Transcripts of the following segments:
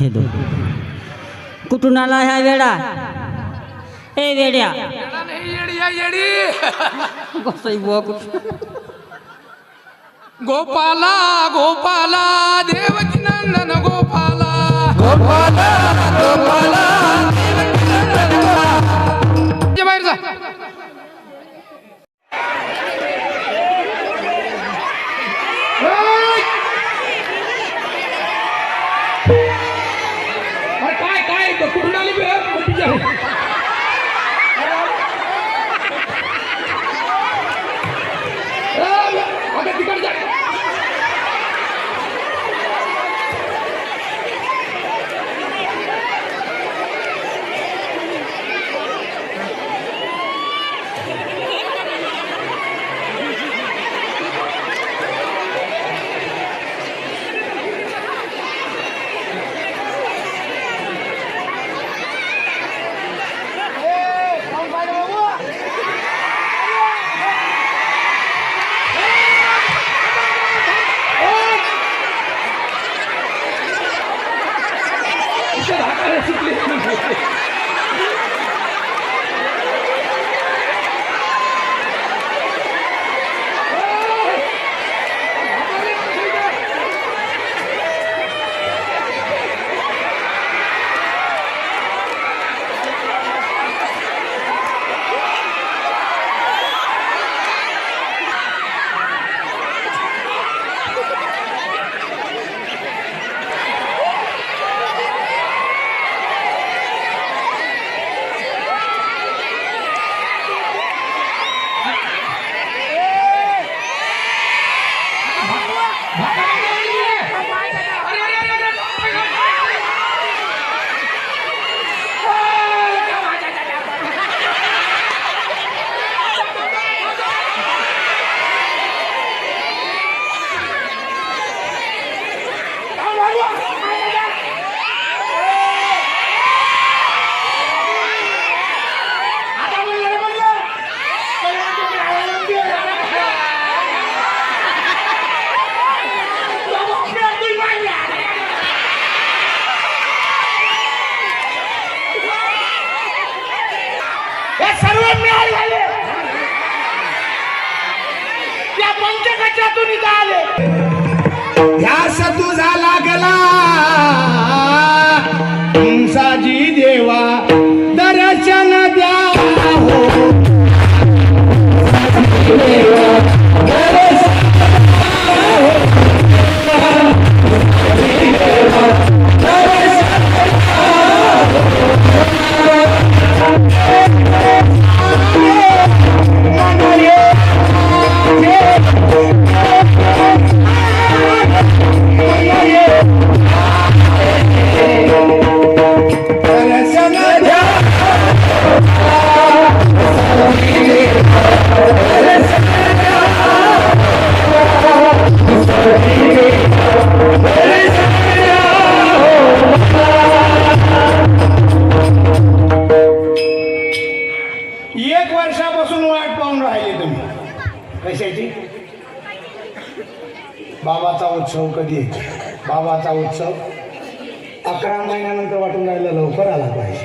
हे दो कुठून आला ह्या वेडा? ए वेड्या गोसाई बुवा कुठं? गोपाला गोपाला देवकी नंदन गोपाला गोपाला गोपाला ये बाहेर जा. काय काय कुठून आली बे? आता तिकडे जा. ध्यास तुझा लागला तुमचाजी देवा दर्शन द्या हो बाबाचा उत्सव कधी येतो? बाबाचा उत्सव 11 महिन्यानंतर वाटून राहिला, लवकर आला पाहिजे.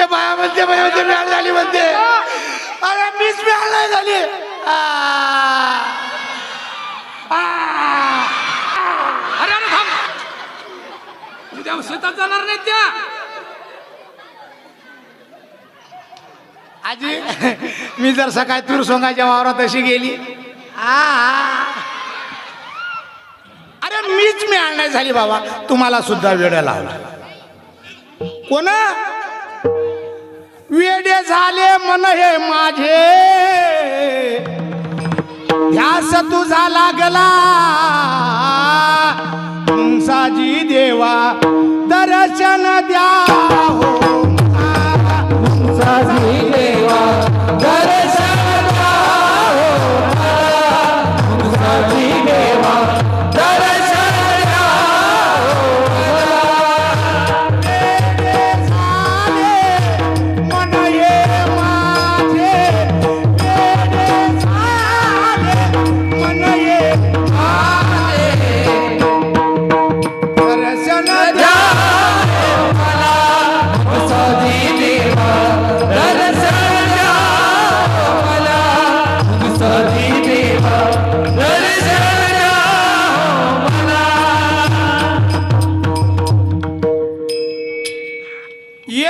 ए बाया म्हणते मॅळ झाली म्हणते. अरे मीच मॅळ नाही झाली. अरे अरे थांब, उद्या शेतात जाणार नाही त्या आजी. मी जर सकाळी तूर सोंगाच्या वावरात अशी गेली, अरे मीच मिळाल नाही झाली बाबा. तुम्हाला सुद्धा वेड्या लावला. कोण वेडे झाले मन हे माझे, ध्यास तुझा लागला तुमचाजी देवा दर्शन द्या हो तुमचाजी देवा दर्शन द्या हो तुमचाजी देवा दर्शन द्या हो. मन हे माझे वेडे झाले, मन हे माझे दर्शन द्या.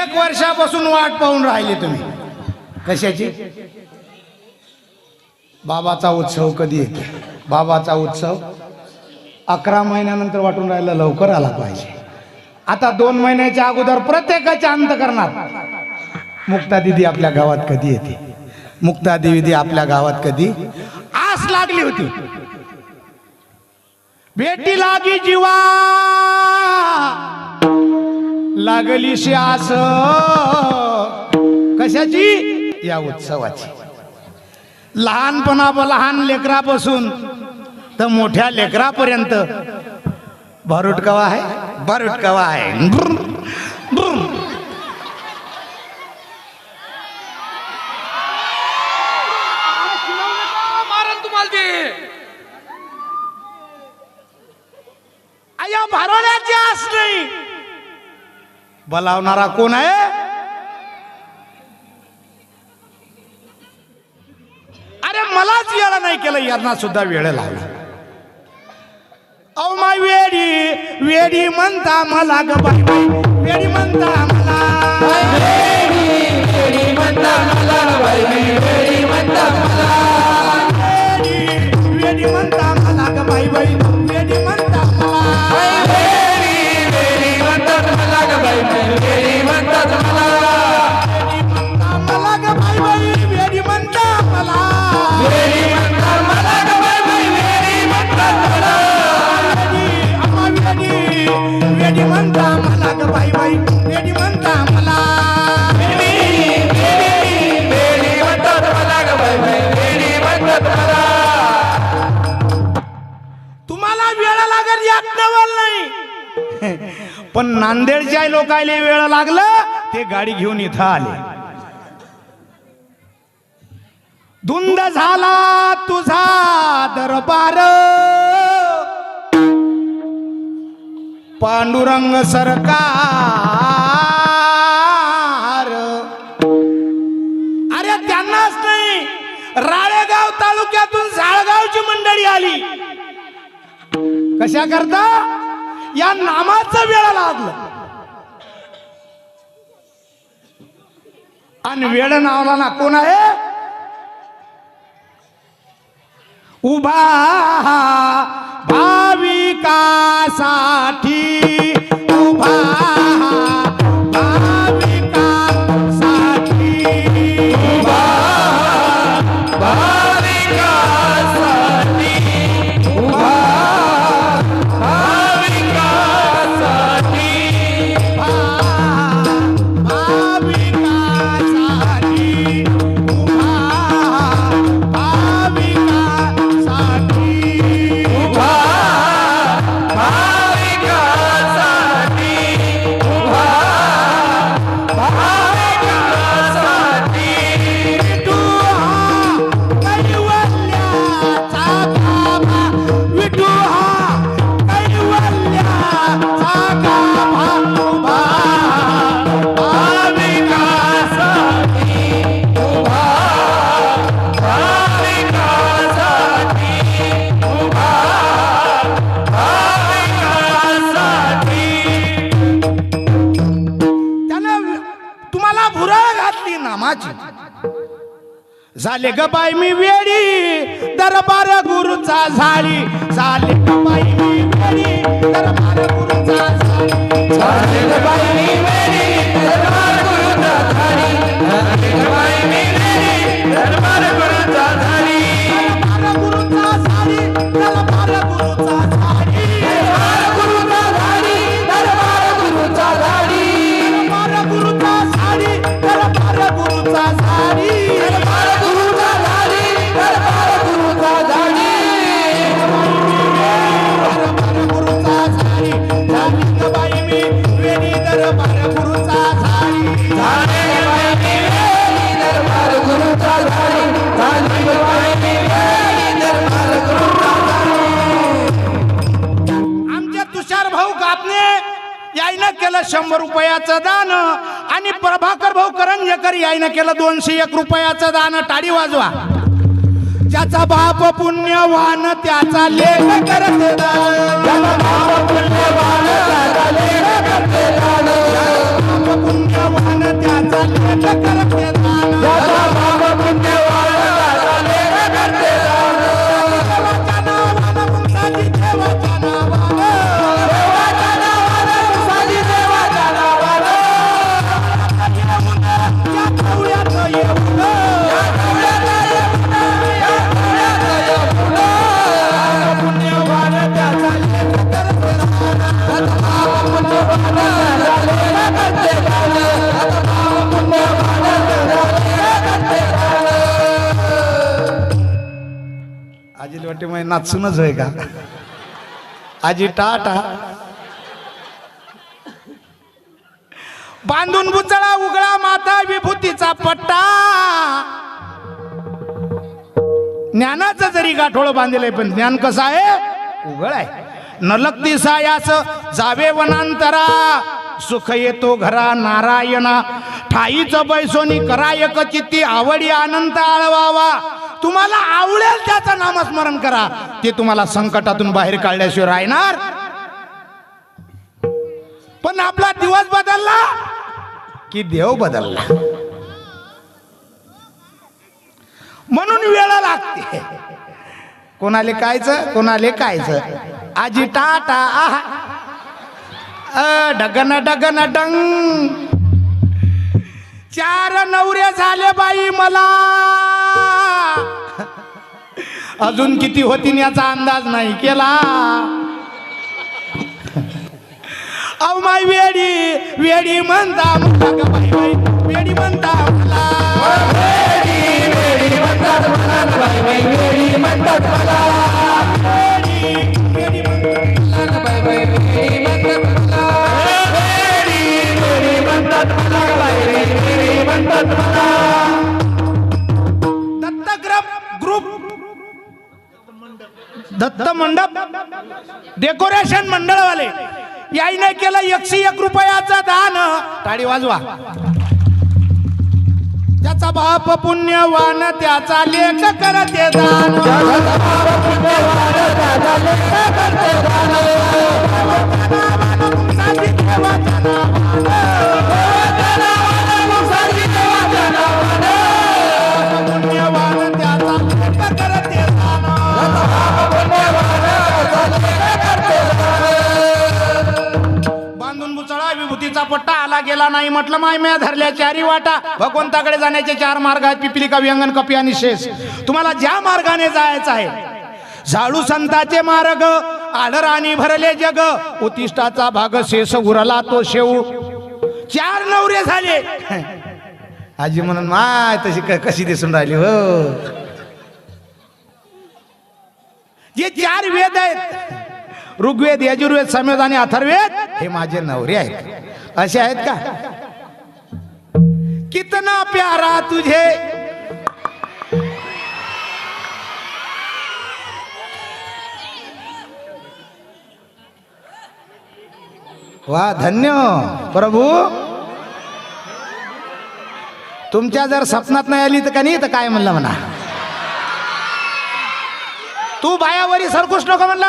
1 वर्षापासून वाट पाहून राहिले तुम्ही. कशाची? बाबाचा उत्सव कधी येतो? बाबाचा उत्सव 11 महिन्यानंतर वाटून राहिला, लवकर आला पाहिजे. आता 2 महिन्याच्या अगोदर प्रत्येकाच्या अंतकरणात मुक्ता दिदी आपल्या गावात कधी येते, मुक्ता दिदी आपल्या गावात कधी, आस लागली होती. भेटी लागी जीवा लागलीशी आस. कशाची? या उत्सवाची. लहान लेकरापासून तर मोठ्या लेकरापर्यंत भारूड कवा आहे, भारूड कवा आहे. आया भारोड्याची आस नाही. बोलावणारा कोण आहे? अरे मलाच याला नाही केलं, यांना सुद्धा वेळ लागला. औ माय वेडी वेडी म्हणता मला ग बाई बाई, वेडी म्हणता मला, वेडी म्हणता मला बाई बाई, वेडी म्हणता मला, वेडी म्हणता मला ग बाई बाई, वेडी म्हणता मला, वेडी म्हणता मला ग बाई बाई, वेडी म्हणता मला, वेडी म्हणता मला ग बाई बाई, वेडी म्हणता मला, वेडी म्हणता मला ग बाई बाई, वेडी म्हणता मला, वेडी म्हणता मला ग बाई बाई, वेडी म्हणता मला, वेडी म्हणता मला ग बाई बाई, वेडी म्हणता मला. तुम्हाला वेळ लागेल यात नवल नाही, पण नांदेडच्या लोकांना वेळ लागलं ते गाडी घेऊन इथं आले. धुंद झाला तुझा दरबार, पांडुरंग सरकार. अरे त्यांनाच नाही, राळेगाव तालुक्यातून साळगावची मंडळी आली. कशा करता? या नामाचं वेळ लागलं. आणि वेळ नावला ना कोण आहे? उभा भाविकासाठी उभा भाविकासाठी उभा भाविकासाठी उभा भाविकासाठी झाले ग बाई मी वेडी दरबार गुरुचा झाली, झाले ग बाई मी वेडी दरबार गुरुचा झाली, झाले ग बाई मी वेडी दरबार गुरुचा झाली, झाले ग बाई मी वेडी दरबार गुरुचा झाली, दरबार गुरुचा झाली, दरबार गुरुचा झाली, दरबार गुरुचा झाली, दरबार गुरुचा झाली, दरबार गुरुचा झाली, दरबार गुरुचा झाली, दरबार गुरुचा झाली, दरबार गुरुचा झाली, दरबार गुरुचा झाली, झाली ग बाई मी वेडी दरबार गुरुचा झाली, झाली ग बाई मी वेडी दरबार गुरुचा झाली, झाली ग बाई मी वेडी दरबार गुरुचा झाली. आमच्या तुषार भाऊ कापणे यायनं केलं 100 रुपयाचं दान आणि प्रभाकर भाऊ करंजेकर यायनं केलं 201 रुपयाचं दान. टाळी वाजवा. ज्याचा बाप पुण्यवान त्याचा लेख करते दान, ज्याचा बाप पुण्यवान त्याचा लेख करते दान, ज्याचा बाप पुण्यवान आजीला वाटते मग नाचूनच होय का आजी टाटा बांधून बुचळा उगळा माता विभूतीचा पट्टा ज्ञानाचं जरी गाठोळ बांधलंय पण ज्ञान कसं आहे उघड आहे नलक्ती सायास जावे वनांतरा सुख येतो घरा नारायणा ठाईच बैसोनी करायक चित्ती आवडी आनंद आळवावा तुम्हाला आवडेल त्याचं नामस्मरण करा ते तुम्हाला संकटातून बाहेर काढल्याशिवाय राहणार पण आपला दिवस बदलला की देव बदलला म्हणून वेळ लागते कोणाले कायचं कोणाले कायचं आजी टाटा आहा डगन डगन डंग 4 नवरे झाले बाई मला अजून किती होतीन याचा अंदाज नाही केला अव माय वेडी वेडी म्हणता मला ग बाई बाई वेडी म्हणता मला वेडी म्हणतात मला बाई बाई वेडी म्हणतात मला वेडी म्हणतात बाई बाई वेडी म्हणतात मला वेडी म्हणतात मला बाई बाई वेडी म्हणतात मला दत्त मंडप डेकोरेशन मंडळवाले याईने केलं 101 रुपयाचं दान टाळी वाजवा ज्याचा बाप पुण्यवान त्याचा लेख करते दान विभूतीचा पट्टा आला गेला नाही म्हटलं माय म्या धरल्या 4 वाटा भगवंताकडे जाण्याचे 4 मार्ग आहेत पिपिलिका व्यंगन कपी आणि शेष तुम्हाला ज्या मार्गाने जायचं आहे झाडू संताचे मार्ग आढराणी भरले जग उतिष्ठाचा भाग शेष उरला तो शेऊ 4 नवरे झाले आजी म्हणून माय तशी कशी दिसून राहिली हो जे 4 वेद आहेत ऋग्वेद यजुर्वेद सामवेद आणि अथर्ववेद हे माझे नवरे आहेत असे आहेत का कितना प्यारा तुझे वा धन्य प्रभू तुमच्या जर स्वप्नात नाही आली तर का नाही तर काय म्हणलं म्हणा तू बायावरी सरकुश नको म्हणलं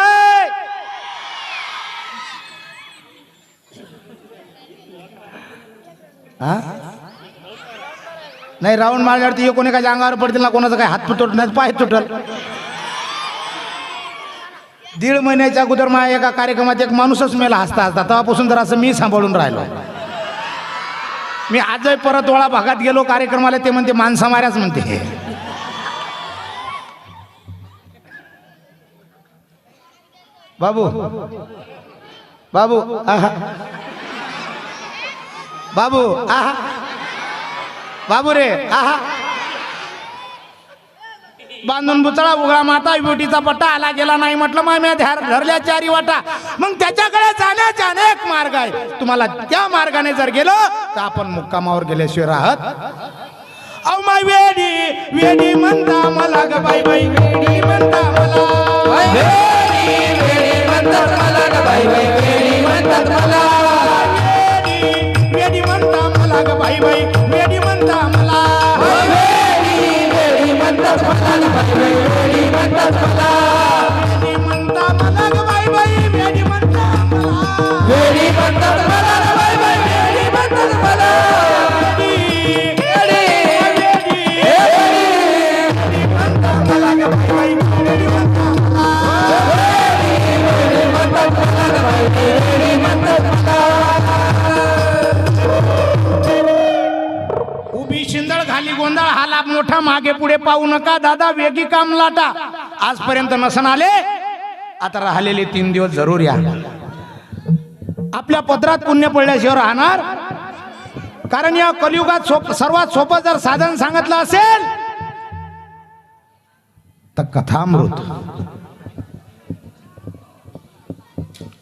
नाही राऊंड मारल्यावरती कोणी काय अंगावर पडतील ना कोणाचा काय हात तुटत नाही पाय तुटल 1.5 महिन्याच्या अगोदर माझ्या एका कार्यक्रमात एक माणूसच मेला हसता हसता तेव्हापासून तर असं मी सांभाळून राहिलो मी आजही परत वळा भागात गेलो कार्यक्रमाला ते म्हणते माणसा माऱ्याच म्हणते बाबू बाबू आहा बाबू आहा बाबू रे आहा बांधून बुचळा उघडा माता विभूतीचा पट्टा आला गेला नाही म्हटलं मग मी धरल्या 4 वाटा मग त्याच्याकडे जाण्याचे अनेक मार्ग आहे तुम्हाला त्या मार्गाने जर गेलो तर आपण मुक्कामावर गेल्याशिवाय राहत अव माय वेडी वेडी म्हणता मला ग बाई बाई वेडी म्हणता मला वेडी म्हणतात मला ग बाई बाई वेडी म्हणतात मला वेडी म्हणता मला ग बाई बाई वेडी म्हणता मला वेडी म्हणतात मला ग बाई बाई वेडी म्हणतात मला वेडी म्हणता मला ग बाई बाई वेडी म्हणता मला वेडी म्हणतात मला ग बाई बाई वेडी म्हणतात मला वेडी म्हणता मला ग बाई बाई वेडी म्हणता वेडी म्हणतात मला ग बाई वेडी म्हणतात उभी शिंदळ खाली गोंधळ हा लाभ मोठा मागे पुढे पाहू नका दादा वेगी काम लाटा आजपर्यंत नसन आले आता राहिलेले 3 दिवस जरूर या आपल्या पदरात पुण्य पडल्याशिवाय राहणार. कारण या कलियुगात सर्वात सोपं जर साधन सांगितलं असेल तर कथामृत.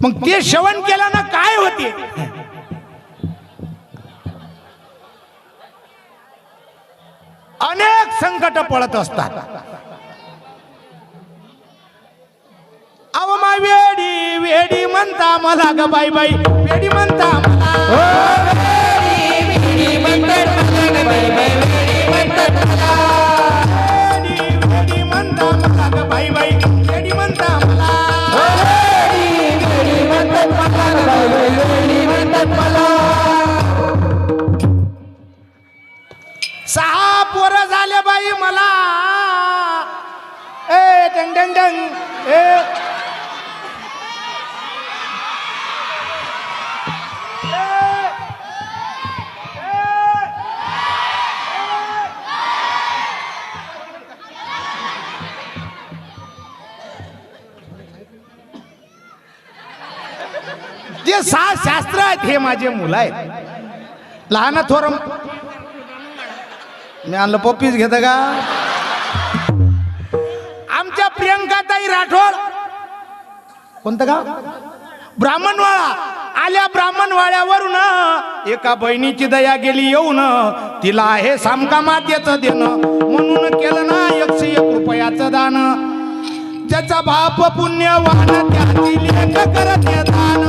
मग ते श्रवण केल्यानं काय होते? अनेक संकट पळत असतात. अवमा वेडी वेडी म्हणता मला ग बाई बाई, वेडी म्हणता मला, वेडी म्हणता मला ग बाई बाई, वेडी म्हणता मला. सहा पोरं झाले बाई मला, ए डंग डंग डंग, ए जे 6 शास्त्र आहेत हे माझे मुलं आहेत. लहान थोर मी आणलं पप्पीच घेत का? आमच्या प्रियंकाताई राठोड, कोणतं गाव? ब्राह्मणवाडा. आल्या ब्राह्मणवाड्यावरून एका बहिणीची दया गेली येऊन, तिला आहे सामकामात्याचं देणं म्हणून केलं ना 101 रुपयाचं दान. ज्याचा बाप पुण्यवान त्याची लेख करते दान.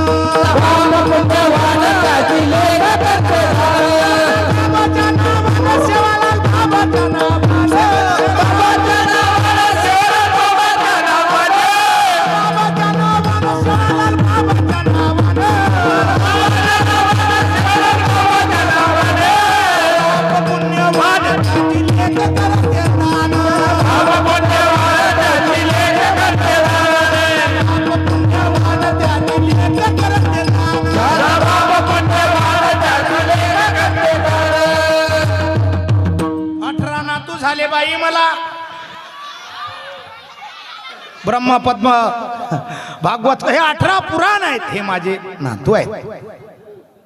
बाबाच्या नावानं सेवालाल, बाबाच्या नावानं, बाबाच्या नावानं सेवालाल, बाबाच्या नावानं, बाबाच्या नावानं सेवालाल, बाबाच्या नावानं, बाबाच्या नावानं, पुण्यवान त्याची लेख करते दान. झाले बाई मला. ब्रह्म पद्म भागवत हे 18 पुराण आहेत. हे माझे नातू आहेत.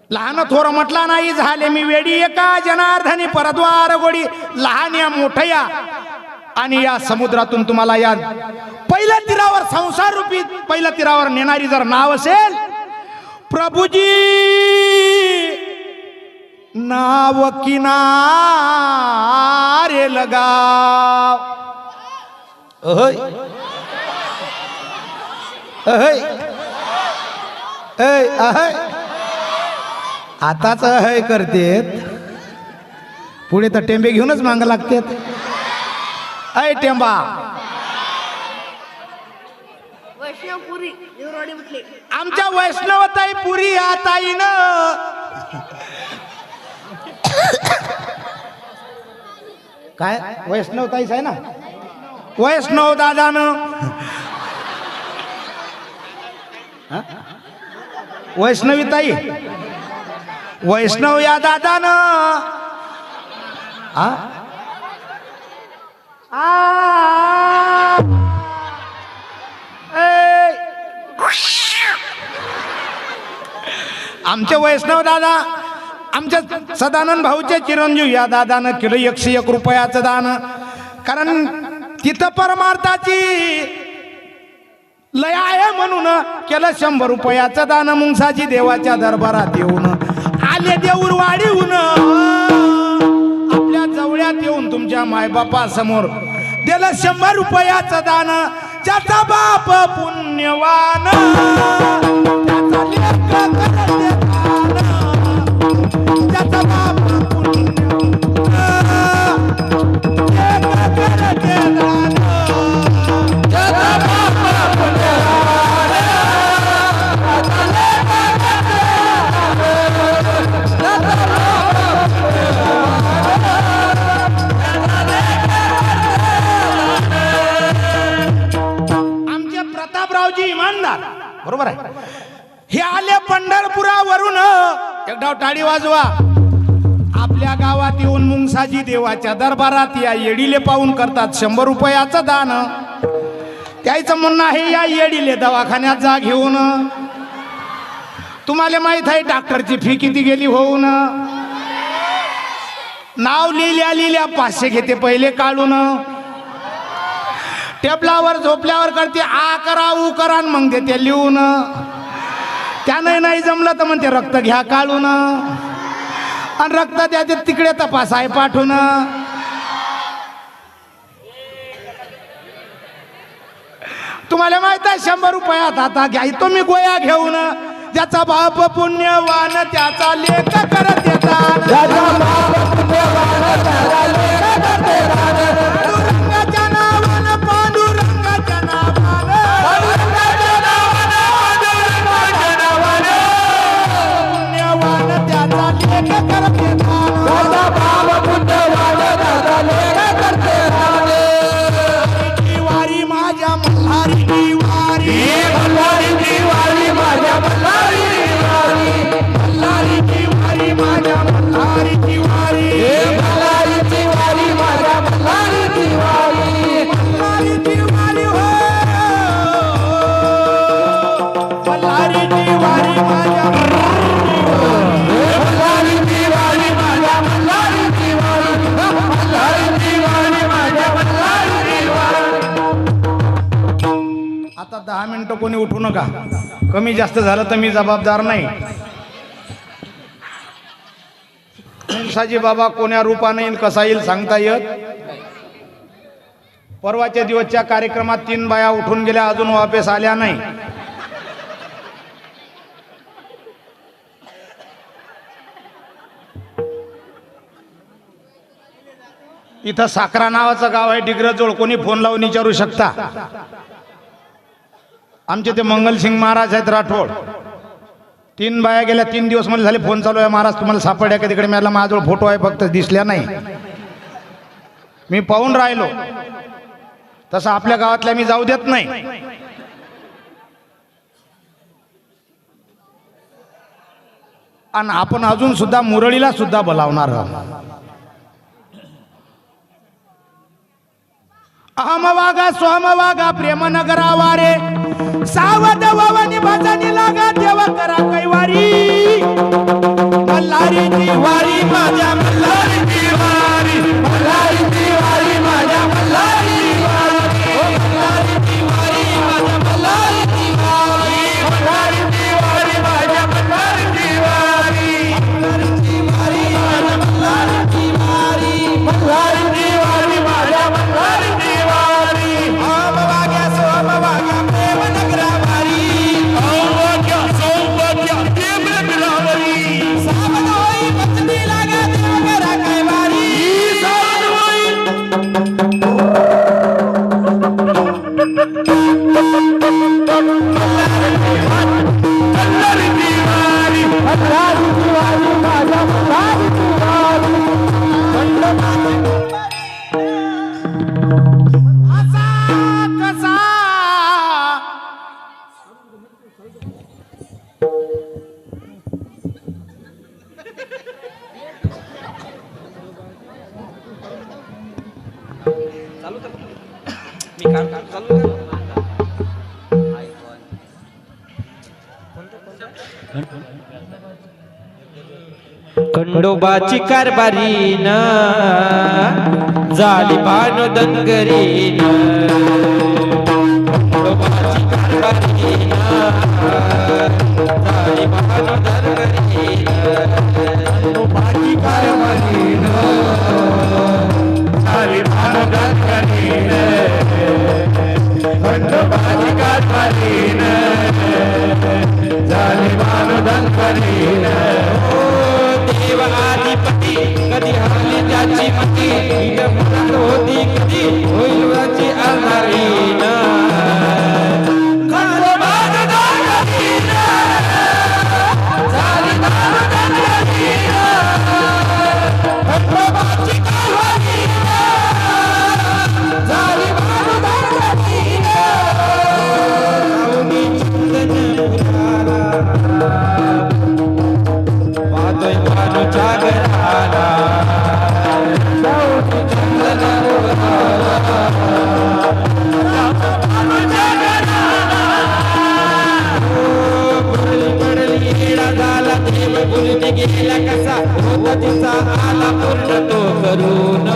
लहान थोर म्हटला नाही झाले मी वेडी, एका जनार्दनी परद्वार गोडी. लहान या मोठया आणि या समुद्रातून तुम्हाला या पहिल्या तीरावर, संसार रूपी पहिल्या तीरावर नेणारी जर नाव असेल, प्रभुजी नाव किनारे लगाव. अहय अहय अहय अहय. आताच अहय करतेत, पुढे तर टेंबे घेऊनच मांग लागतेत. अय टेंबा, वैष्णवपुरी देवराडी म्हटले. आमच्या वैष्णवताई पुरी या ताईनं काय वैष्णव ताईच आहे ना, वैष्णव दादानं, वैष्णवी ताई, वैष्णव या दादानं आमचे वैष्णव दादा, आमच्या सदानंद भाऊचे चिरंजीव या दादानं केलं 101 रुपयाचं दान. कारण तिथं परमार्थाची लय आहे म्हणून केलं 100 रुपयाचं दान. मुंगसाची देवाच्या दरबारात येऊन आले देऊर वाढीहून, आपल्या जवळ्यात येऊन तुमच्या मायबापा समोर दिलं 100 रुपयाचं दान. ज्याचा बाप पुण्यवान त्याचा लेक करते दान. ज्याचा बाप पुण्यवान लेक करते दान. ज्याचा बाप पुण्यवान त्याचा लेक करते दान. आमचे प्रतापरावजी इमानदार, बरोबर आहे, हे आले पंढरपुरावरून. एक डाव टाळी वाजवा. आपल्या गावात येऊन मुंगसाजी देवाच्या दरबारात या येडीले पाहून करतात 100 रुपयाचं दान. त्याचं म्हणणं आहे या येडीले दवाखान्यात जा घेऊन. तुम्हाला माहित आहे डॉक्टरची फी किती गेली होऊन? नाव लिहिल्या 500 घेते पहिले काढून. टेबलावर झोपल्यावर करते आ करा उ करा मग देते लिहून. त्यानं नाही जमलं तर म्हणते रक्त घ्या काढून आणि रक्त द्यायचे तिकडे तपासाय पाठवून. तुम्हाला माहित आहे 100 रुपयात आता घ्यायचो मी गोया घेऊन. ज्याचा बाप पुण्यवान त्याचा लेख करत येतात. पांडुरंगाच्या नावानं पांडुरंगाच्या नावानं पुण्यवान त्याचा लेख करत येतात. वारी माझ्या मल्हारी वारी माझ्या मल्हारी माझ्या मल्हारी वारी माझ्या मल्हारी वारी हो मल्हारी वारी माझ्या आता 10 मिनिटं कोणी उठू नका. कमी जास्त झालं तर मी जबाबदार नाही. मुंसाजी बाबा कोण्या रूपाने येईल कसा येईल सांगता येत. परवाच्या दिवसच्या कार्यक्रमात 3 बाया उठून गेल्या अजून वापस आल्या नाही. इथं साखरा नावाचं गाव आहे डिग्रजवळ. कोणी फोन लावून विचारू शकता. आमचे ते मंगलसिंग महाराज आहेत राठोड. 3 बाया गेल्या 3 दिवस मला झाले फोन चालू आहे. महाराज तुम्हाला सापड्या का तिकडे? मला माझ्याजवळ फोटो आहे फक्त दिसल्या नाही. मी पाहून राहिलो. तसं आपल्या गावातल्या मी जाऊ देत नाही. आणि आपण अजून सुद्धा मुरळीला सुद्धा बोलावणार आहोत. अहम वागा सोहम वागा प्रेम नगरा वारे सावध ववनी भजनी लागा देव करा कैवारी. मल्हारीची वारी माझ्या मल्हारीची वारी मल्हारीची वारी माझ्या मल्हारी वारी मल्हारीची वारी माझ्या मल्हारीची वारी मल्हारीची वारी माझ्या मल्हारीची वारी मल्हारीची वारी माझ्या मल्हारीची वारी मल्हारीची वारी माझ्या मल्हारीची वारी. अहम वाग्या सोहम वागा प्रेम नगरा वारी अहम वाग्या सौभाग्या प्रेम नगरा वारी सावध होई भजनी लागा देव करा कैवारी. सावध होई मल्हारीची वारी मल्हारीची वारी माझ्या मल्हारीची वारी. असा कसा खंडोबाची कारभारी न झाली भानु धनगरी न. खंडोबाची कारभारी न झाली भानु धनगरी न. खंडोबाची कारभारी न झाली भानु धनगरी न. खंडोबाची कारभारी न झाली भानु धनगरी न. देव आदिपती कधी हरली त्याची मती मनात होती कधी होईल वाची आधारी न. खंडोबाची कारभारी न झाली भानु धनगरी न. खंडोबाची कारभारी न झाली भानु धनगरी न. सावनी चंदन फुलाला वादोय भानु जागराला सावनी चंदन फुलाला भानु जागराला. पडली पडली येडा येला कसा होता तिचा आला पूर्ण तो करून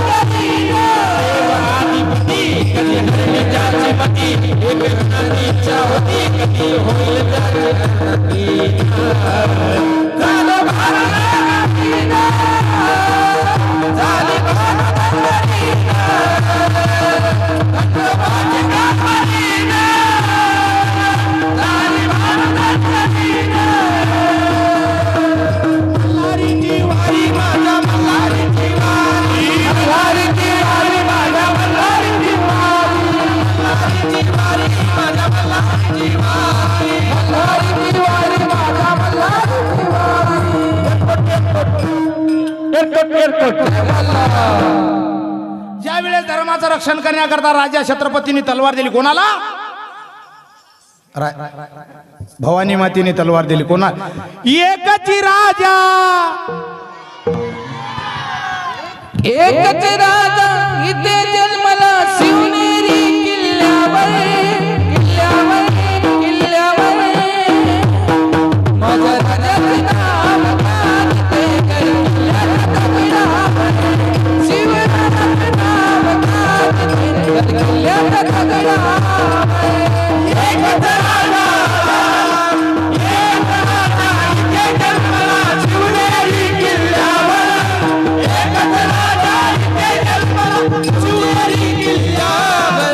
कधी हरली ज्याची मती एक जणांची इच्छा होती कधी होईल त्याची झालं ज्या वेळेस धर्माचं रक्षण करण्याकरता राजा छत्रपतींनी तलवार दिली कोणाला भवानी मातेने तलवार दिली कोणाला एकच राजा एकच राजा इथे जन्मला शिवनेरी किल्ल्यावर किल्ल्यावर किल्ल्यावर माझ्या राजाचं नाव काढते किल्ल्याच्या दगडावर शिवराजाचं नाव काढते किल्ल्याच्या दगडावर एकच राजा एक राजा इथे जन्मला शिवनेरी किल्ल्यावर एकच राजा इथे जन्मला शिवनेरी किल्ल्यावर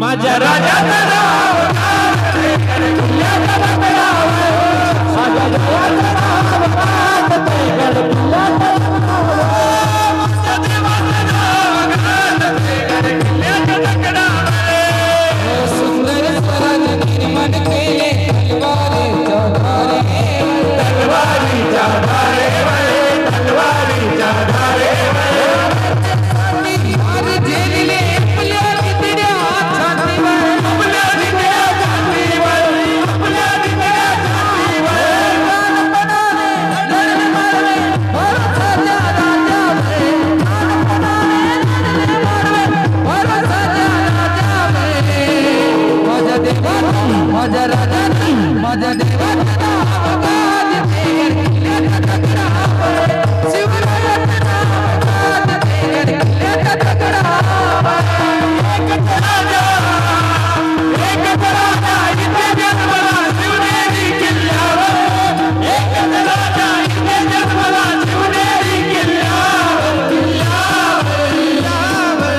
माझ्या राजाचं नाव काढते किल्ल्याच्या दगडावर माझ्या राजाचं नाव काढते किल्ल्याच्या दगडावर माझ्या देवाचं नाव काढते किल्ल्याच्या दगडावर सुंदर स्वराने निर्माण केले तलवारीच्या धारेवर तलवारीच्या धारेवर वार झेलले आपल्या तिकड्या छातीवर आपल्या तिकड्या छातीवर आपल्या तिकड्या छातीवर कानपणाने लढले मारले भरसाच्या राजावे कानपणाने लढले मारले भरसाच्या राजावे माझ्या देवाचं माझ्या राजाचं माझ्या देवाचं नाव गाजते किल्ल्याच्या दगडावर शिवरायाचं नाव गाजते किल्ल्याच्या दगडावर एकच राजा इथे जन्मला शिवनेरी किल्ल्यावर एकच राजा इथे जन्मला शिवनेरी किल्ल्यावर किल्ल्यावर किल्ल्यावर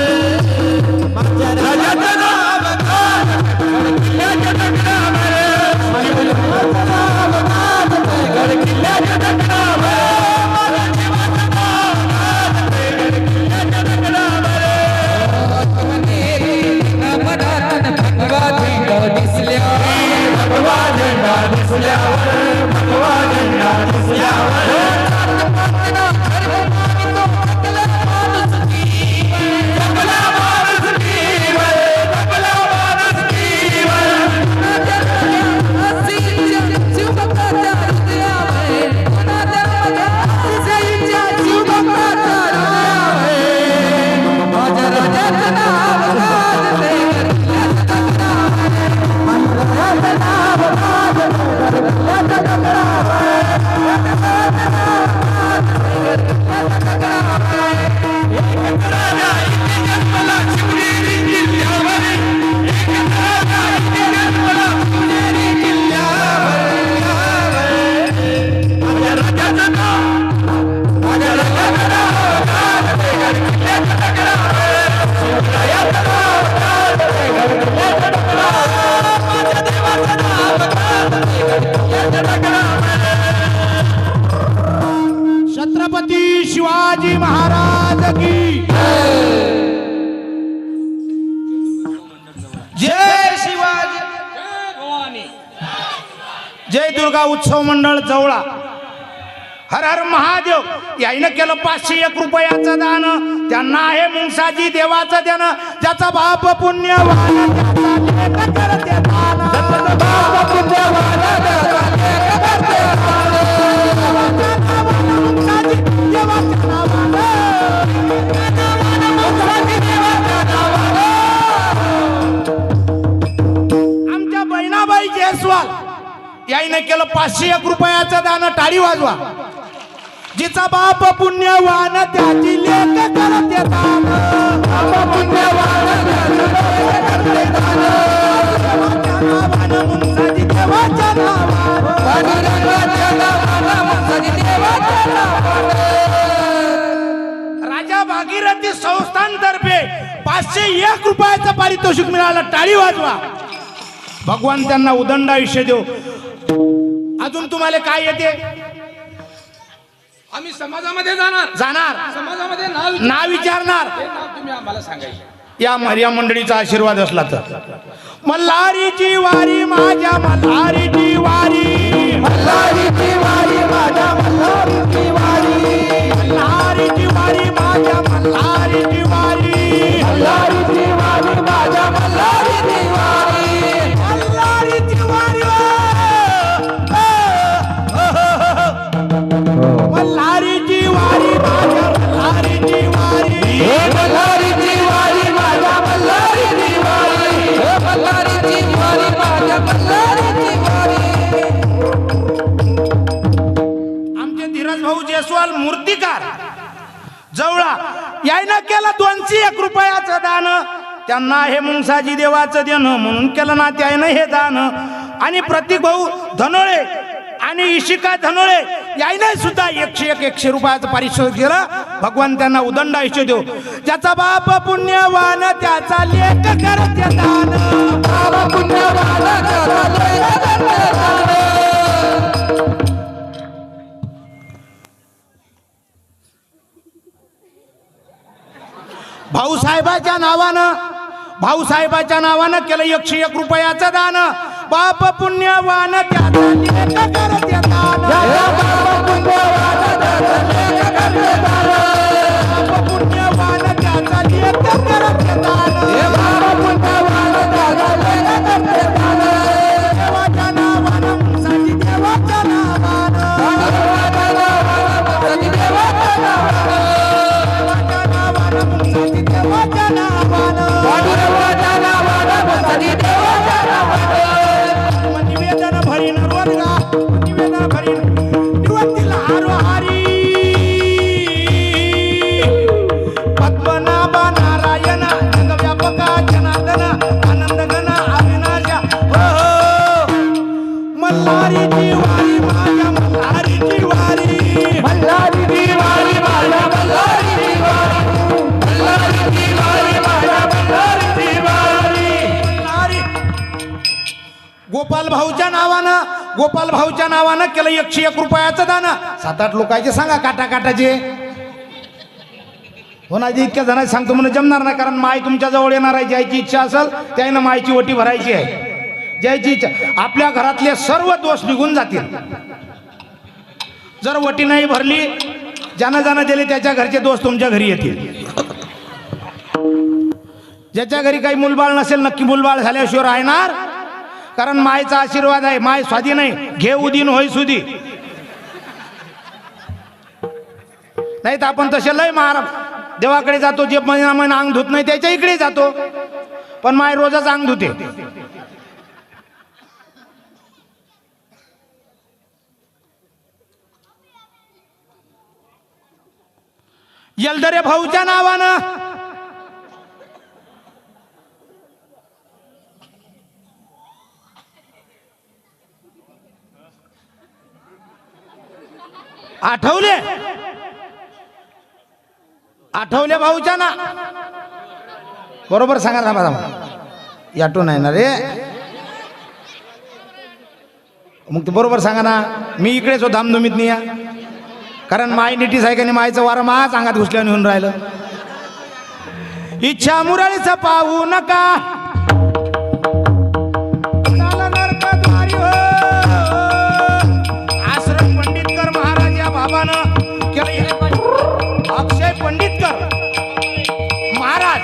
माझ्या राजाचं नाव गाजते किल्ल्याच्या दगडावर माझ्या देवाचं नाव गाजते किल्ल्याच्या दगडावर माझ्या देवाचं नाव गाजते किल्ल्याच्या दगडावर मनातून भगवा झेंडा दिसल्यावर भगवा झेंडा दिसल्यावर भगवा झेंडा दिसल्यावर छत्रपती शिवाजी महाराज की जय शिवाजी जय दुर्गा उत्सव मंडळ जवळा हर हर महादेव याईनं केलं 501 रुपयाचं दान त्यांना आहे मुंगसाजी देवाचं ध्यान ज्याचा बाप पुण्यवान त्याचा लेक करते दान. ज्याचा बाप पुण्यवान त्याचा लेक करते दान. मुंगसाजी देवाच्या नावानं 501 रुपयाचं दान, टाळी वाजवा. जिचा बाप पुण्यवान त्याची लेख करते दान. बाप पुण्यवान करते दान. मुंसाजी देवाच्या राजा भागीरथी संस्थांतर्फे 501 रुपयाचं पारितोषिक मिळालं, टाळी वाजवा. भगवान त्यांना उदंड आयुष्य देव. अजून तुम्हाला काय येते? आम्ही समाजामध्ये जाणार समाजामध्ये नाव विचारणार. हे नाव तुम्ही आम्हाला सांगायचं. या मंडळीचा आशीर्वाद असला तर. मल्हारीची वारी माझ्या मल्हारीची वारी, मल्हारीची वारी माझ्या मल्हारीची वारी, मल्हारीची वारी माझ्या मल्हारीची वारी, मल्हारीची वारी माझ्या मल्हारीची वारी, मल्हारीची वारी मल्हारीची वारी माझ्या मल्हारीची वारी, मल्हारीची वारी माझ्या मल्हारीची वारी, मल्हारीची वारी माझ्या मल्हारीची वारी. आमचे धीरज भाऊ जयस्वाल मूर्तिकार जवळा यायनं केलं 201 रुपयाचं दान. त्यांना हे मुंसाजी देवाचं देणं म्हणून केलं ना त्यानं हे दान. आणि प्रतीक भाऊ धनोळे आणि इशिका धनोळे यायने सुद्धा 101 रुपयाचं पारितोषिक दिलं. भगवान त्यांना उदंड आयुष्य देव. ज्याचा बाप पुण्यवान त्याचा लेख करते दान. बाप पुण्यवान त्याचा लेख करते दान. भाऊसाहेबाच्या नावानं केलं 101 रुपयाचं दान. बाप पुण्यवान त्याचा लेख करते दान. बाप पुण्यवान त्याचा लेख करते दान. बाप पुण्यवान त्याचा लेख करते दान. बाप पुण्यवान त्याचा लेख करते दान. देवाच्या नावानं मुंसाजी देवाच्या नावानं, देवाच्या नावानं देवाच्या नावानं मुंसाजी देवाच्या नावानं, देवाच्या नावानं मुंसाजी देवाच्या नावानं. निवेदन भरीन रोजगा, निवेदन भरीन निवृत्तीला हारोहारी. पद्मनाभ नारायण जगव्यापका जनार्दन आनंद घन अविनाशा. हो मल्हारीची वारी माझ्या मल्हारीची वारी, मल्हारीची वारी माझ्या मल्हारीची वारी, मल्हारीची वारी माझ्या मल्हारीची वारी. गोपाल भाऊच्या नावानं केलं 101 रुपयाचं दान. 7-8 लोकांचे सांगा काटाचे. हो ना, इतक्या जणांना सांगतो म्हणून जमणार नाही, कारण माय तुमच्या जवळ येणार आहे. ज्याची इच्छा असेल त्यानं मायची ओटी भरायची आहे. ज्याची इच्छा, आपल्या घरातले सर्व दोष निघून जातील. जर ओटी नाही भरली, ज्यानं दिले त्याच्या घरचे दोष तुमच्या घरी येतील. ज्याच्या घरी काही मुलबाळ नसेल नक्की मुलबाळ झाल्याशिवाय राहणार, कारण मायचा आशीर्वाद आहे. माय स्वाधी नाही, घे उदीन होय सुधी. नाही तर आपण तसे लय देवाकडे जातो, जे महिना अंग धुत नाही त्याच्या इकडे जातो, पण माय रोजच अंग धुते. यलदरे भाऊच्या नावानं आठवले भाऊच्या ना बरोबर सांगा ना. याटो नाही ना रे, मग ते बरोबर सांगा ना. मी इकडेच हो धामधुमीत नाही या, कारण माय नीटीस आहे का नाही, मायचं वारं माच अंगात घुसल्याने होऊन राहिलं. इच्छा मुरळीच पाहू नका, आश्रम पंडितकर महाराज या बाबानं केलं. अक्षय पंडितकर महाराज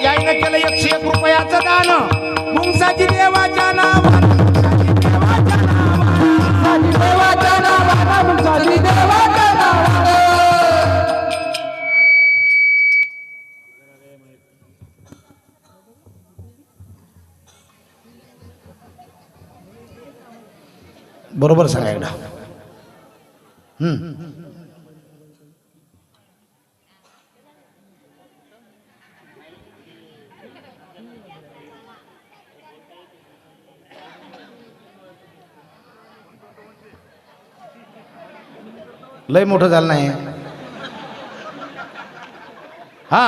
यायनं केलं 101 रुपयाचं दान. मुंसाजी देवाच्या नावानं, देवाच्या नावानं, मुंसाजी देवाच्या नावानं. बरोबर सांगा एकदा. लय मोठं झालं नाही. हा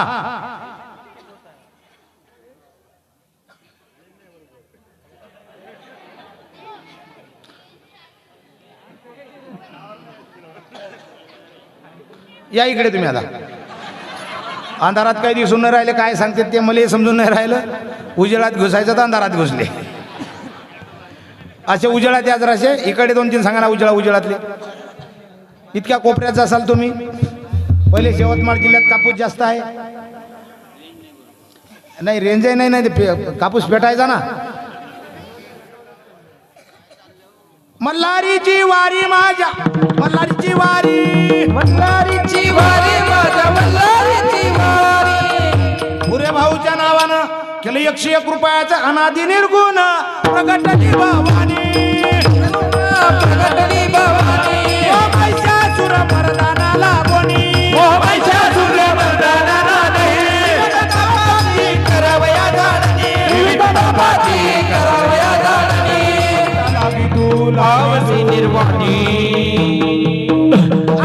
या इकडे तुम्ही आता. अंधारात काही दिसून नाही राहिले, काय सांगते ते मला समजून नाही राहिलं. उजेडात घुसायचं तर अंधारात घुसले. असे उजेडात या जराशे इकडे 2-3 सांगा ना. उजेडातले इतक्या कोपऱ्यात असाल तुम्ही. पहिले यवतमाळ जिल्ह्यात कापूस जास्त आहे. नाही रेंजही नाही ते कापूस पेटायचा ना. मल्हारीची वारी माझ्या मल्हारीची वारी मल्हारीची वारी माझ्या मल्हारीची वारी. पुरे भाऊच्या नावानं केलं 101 रुपयाचं अनादि निर्गुण प्रगटली भवानी. प्रगटली भवानी ओ महिषासुर मर्दानाला कोणी ओ महिषासुर मर्दानाला नाही. करावया जाणणे विविध नामाची करावया जाणणे. लावसी निर्वाणी.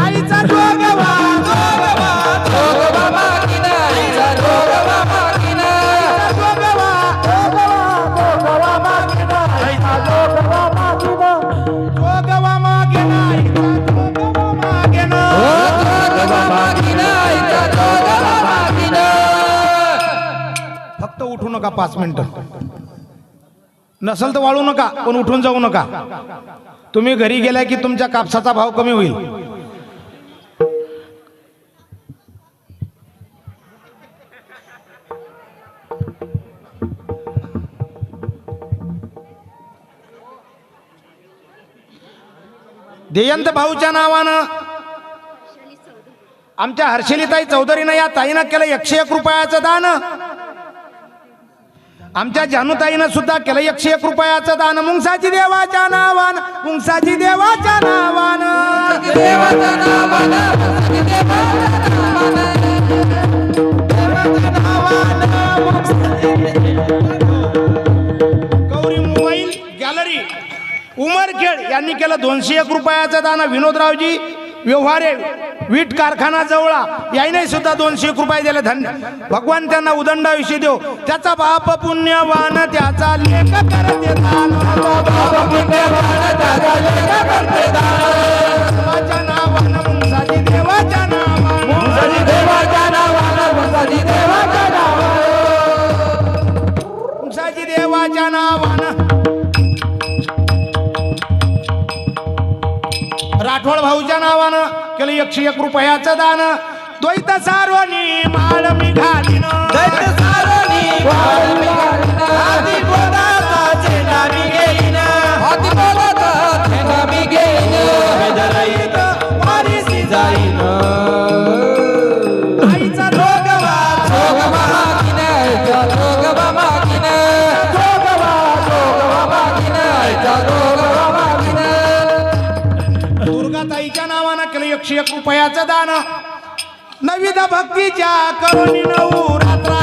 आईचा जोगवा जोगवा जोगवा मागिना आईचा जोगवा मागिना. जोगवा जोगवा मागिना आईचा जोगवा मागिना. जोगवा मागिना आईचा जोगवा मागिना. जोगवा मागिना आईचा जोगवा मागिना. फक्त उठू नका 5 मिनिटं. नसल तर वाळू नका, पण उठून जाऊ नका. तुम्ही घरी गेलाय की तुमच्या कापसाचा भाव कमी होईल. देयंत भाऊच्या नावानं आमच्या हर्षलीताई चौधरीनं या ताईनं केलं 101 रुपयाचं दान. आमच्या जानूताईनं सुद्धा केलं 101 रुपयाचं दान. मुंगसाची देवाच्या नावानं मुंगसाची देवाच्या नावानं देवाच्या नावानं गौरी मोबाईल गॅलरी उमरखेड यांनी केलं 201 रुपयाचं दान. विनोदरावजी व्यवहारे वीट कारखाना जवळा याने सुद्धा 201 रुपये दिले. धन्य भगवान त्यांना उदंडाविषयी देव. त्याचा बाप पुण्यवान त्याचा लेख करते दान. देवाच्या नावानं मुंगसाची देवाच्या नावानं देवाच्या नावानं मुंगसाची देवाच्या नावानं मुंगसाची देवाच्या नावानं. राठोड भाऊच्या नावानं केलं 101 रुपयाचं दान. द्वैत सार्वनी माळ मी घालीन. दैत्य सारणी वाळ मी घालीन. आधी बोलाचा चेंडा मी घेईन. हाती बोलाचा ठेंगा मी घेईन. वेदरहित वारीसी जाईन. आईचा जोगवा जोगवा मागिन आईचा जोगवा मागिन. जोगवा मागिन आईचा जोगवा मागिन. दुर्गाताईच्या नावानं केलं 101 रुपयाचं दान. नविध भक्तीच्या करुणी नवरात्रा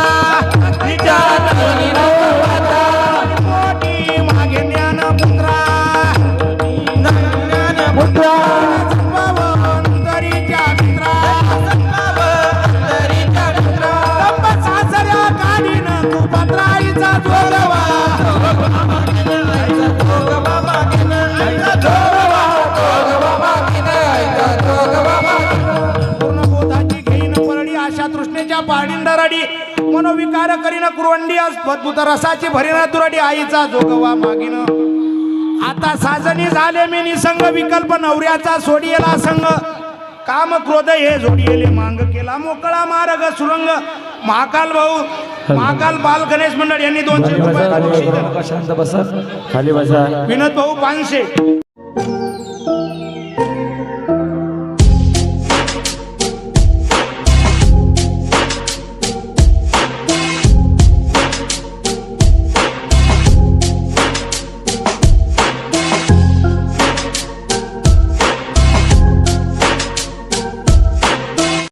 तिच्या करुणी नवरात्रा. मोठी मागे ज्ञानपुत्रा पुत्रा अंतरीच्या मित्रा अंतरीच्या मित्रा. तंब सासऱ्या काढीन कुपत्रा. आईचा जोगवा जोगवा मागिन आईचा जोगवा मागिन आईचा जोगवा मागिन. पूर्ण बोधाची घेईन परडी आशा तृष्णेच्या पाडिंडा रडी. मनोविकार करीन कुरवंडी अद्भुत रसाची भरीन दुरडी. आईचा जोगवा मागिन. आता साजनी झाले मी निसंग विकल्प नवऱ्याचा सोडियेला संग. काम क्रोध हे जोडियेले मांग केला मोकळा मार्ग सुरंग. महाकाल भाऊ महाकाल बाल गणेश मंडळ यांनी 200 रुपये बक्षीस दिलं. शांत बसा खाली बसा. विनोद भाऊ 500.